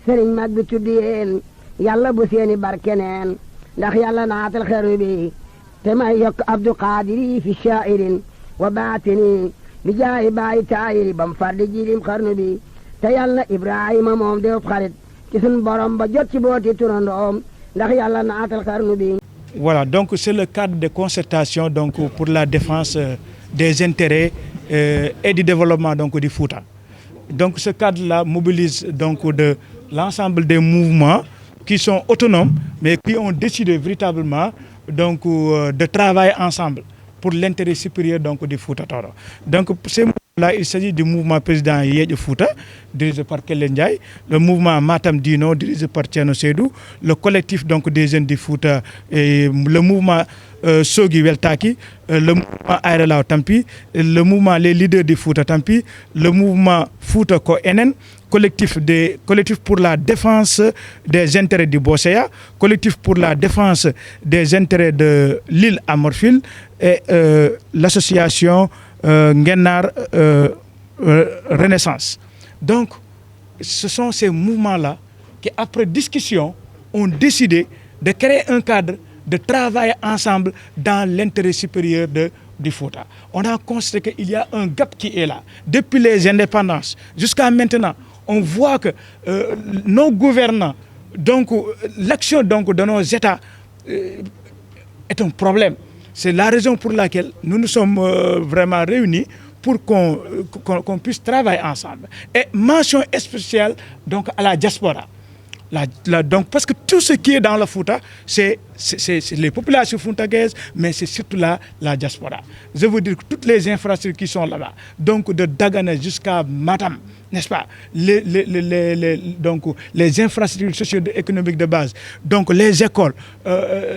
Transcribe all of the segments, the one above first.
sëriñ mag bi tuddi yéen yàlla bu seeni barkeneen ndax yàlla naatal xeru bi te may yokk abdu qaadiri fi shaa'irin wa baatini bi jaayi baayi taayiri bam fardi jilim xarnu bi te yàlla ibrahima moom de xarit ci sun borom ba jot ci booti turandoom ndax yàlla naatal xarnu bi. Voilà, donc c'est le cadre de concertation donc pour la défense des intérêts et du développement donc du Fouta. Donc ce cadre-là mobilise donc de l'ensemble des mouvements qui sont autonomes mais qui ont décidé véritablement donc de travailler ensemble pour l'intérêt supérieur donc du Fouta Toro. Donc ces mouvements-là, il s'agit du mouvement président Yédji Fouta dirigé par Kelle Ndiaye, le mouvement Matam Dino dirigé par Thierno Seydou, le collectif donc des jeunes du Fouta et le mouvement Sogui Weltaki, le mouvement Aérelao Tampi, le mouvement les leaders du Fouta Tampi, le mouvement Fouta Ko Enen, collectif pour la défense des intérêts du Bosséa, collectif pour la défense des intérêts de l'île à Morphil et l'association Ngenar Renaissance. Donc, ce sont ces mouvements-là qui, après discussion, ont décidé de créer un cadre de travailler ensemble dans l'intérêt supérieur du Fouta. On a constaté qu'il y a un gap qui est là. Depuis les indépendances jusqu'à maintenant, on voit que nos gouvernants, donc l'action donc, de nos États est un problème. C'est la raison pour laquelle nous nous sommes vraiment réunis pour qu'on puisse travailler ensemble. Et mention spéciale donc, à la diaspora. Donc, parce que tout ce qui est dans le Fouta, c'est les populations foutagaises, mais c'est surtout la diaspora. Je veux dire que toutes les infrastructures qui sont là-bas, donc de Dagana jusqu'à Matam, n'est-ce pas, donc, les infrastructures socio-économiques de base, donc les écoles,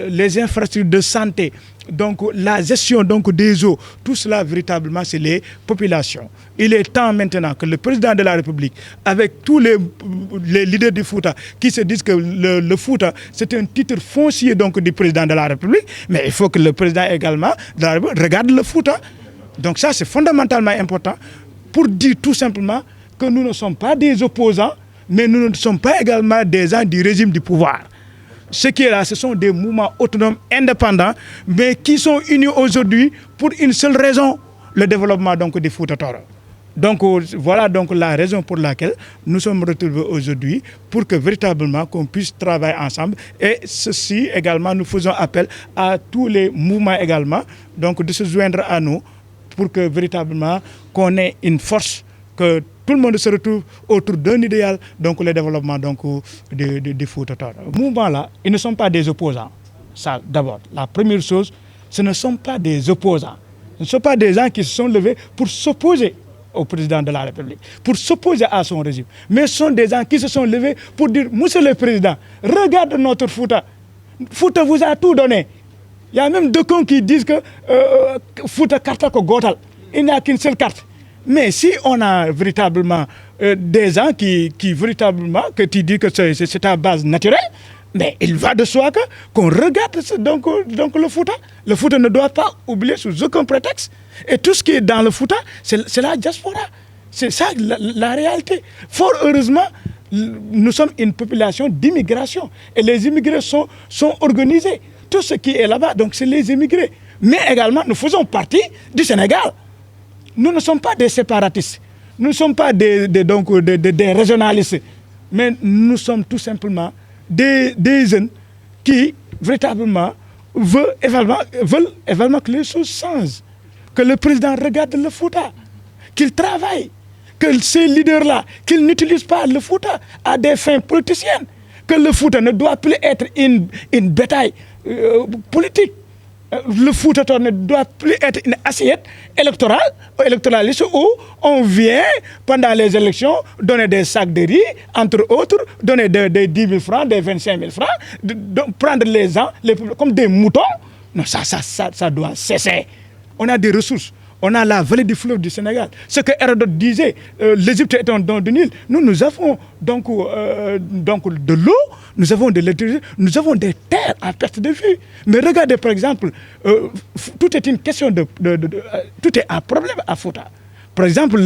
les infrastructures de santé, donc la gestion donc, des eaux, tout cela véritablement c'est les populations. Il est temps maintenant que le président de la République, avec tous les leaders du Fouta, qui se disent que le Fouta c'est un titre foncier donc, du président de la République, mais il faut que le président également de la République regarde le Fouta. Donc ça c'est fondamentalement important pour dire tout simplement que nous ne sommes pas des opposants, mais nous ne sommes pas également des gens du régime du pouvoir. Ce qui est là, ce sont des mouvements autonomes, indépendants, mais qui sont unis aujourd'hui pour une seule raison, le développement donc, du Fouta Toro. Donc voilà donc la raison pour laquelle nous sommes retrouvés aujourd'hui pour que véritablement qu'on puisse travailler ensemble. Et ceci également, nous faisons appel à tous les mouvements également, donc de se joindre à nous pour que véritablement qu'on ait une force, que tout le monde se retrouve autour d'un idéal, donc le développement donc, du Fouta Toro. Les mouvements-là, ils ne sont pas des opposants. Ça, d'abord, la première chose, ce ne sont pas des opposants. Ce ne sont pas des gens qui se sont levés pour s'opposer au président de la République, pour s'opposer à son régime. Mais ce sont des gens qui se sont levés pour dire, Monsieur le Président, regarde notre Fouta. Fouta vous a tout donné. Il y a même deux cons qui disent que Fouta Karta ko Gotal. Il n'y a qu'une seule carte. Mais si on a véritablement des gens qui véritablement, que tu dis que c'est à base naturelle, mais il va de soi qu'on regarde donc le Fouta. Le Fouta ne doit pas oublier sous aucun prétexte. Et tout ce qui est dans le Fouta, c'est la diaspora. C'est ça la réalité. Fort heureusement, nous sommes une population d'immigration. Et les immigrés sont organisés. Tout ce qui est là-bas, donc c'est les immigrés. Mais également, nous faisons partie du Sénégal. Nous ne sommes pas des séparatistes. Nous ne sommes pas des régionalistes. Mais nous sommes tout simplement des jeunes qui, véritablement, veulent également que les choses changent. Que le président regarde le Fouta, qu'il travaille, que ces leaders-là, qu'ils n'utilisent pas le Fouta à des fins politiciennes, que le Fouta ne doit plus être une bétail politique. Le Fouta ne doit plus être une assiette électoraliste où on vient, pendant les élections, donner des sacs de riz, entre autres, donner des 10 000 francs, des 25 000 francs, prendre les gens comme des moutons. Non, ça doit cesser. On a des ressources. On a la vallée du fleuve du Sénégal. Ce que Hérodote disait, l'Égypte est un don du Nil. Nous avons donc de l'eau, nous avons de l'électricité, nous avons des terres en perte de vue. Mais regardez par exemple, tout est une question tout est un problème à Fouta. Par exemple,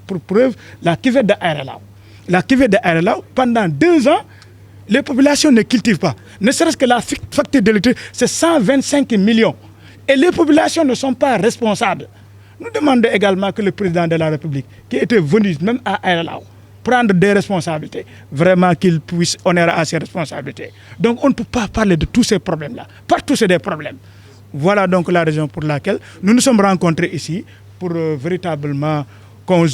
pour preuve, la cuvette de Aérelao. la cuvette de Aéré Lao, pendant 2 ans, les populations ne cultivent pas. Ne serait-ce que la facture d'électricité, c'est 125 millions. Et les populations ne sont pas responsables. Nous demandons également que le président de la République, qui était venu même à Aéré Lao, prendre des responsabilités, vraiment qu'il puisse honorer à ses responsabilités. Donc on ne peut pas parler de tous ces problèmes-là. Partout c'est des problèmes. Voilà donc la raison pour laquelle nous nous sommes rencontrés ici pour véritablement qu'on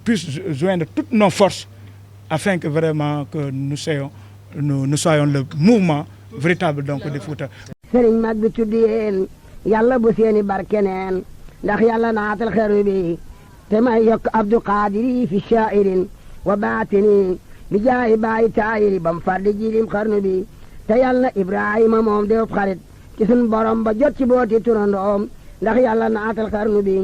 puisse joindre toutes nos forces afin que vraiment que nous soyons le mouvement véritable donc de Fouta. sëriñ mag bi tudd yéen yàlla bu seeni barke neen ndax yàlla naatal xeru bi te may yokk Abdou Qadiri fi shaa'irin wa baatini bi jaayi bàyyi taayiri bam fardi jiilim xarnu bi te yàlla Ibrahima moom def xarit ci sun borom ba jot ci booti turandoom ndax yàlla naatal xarnu bi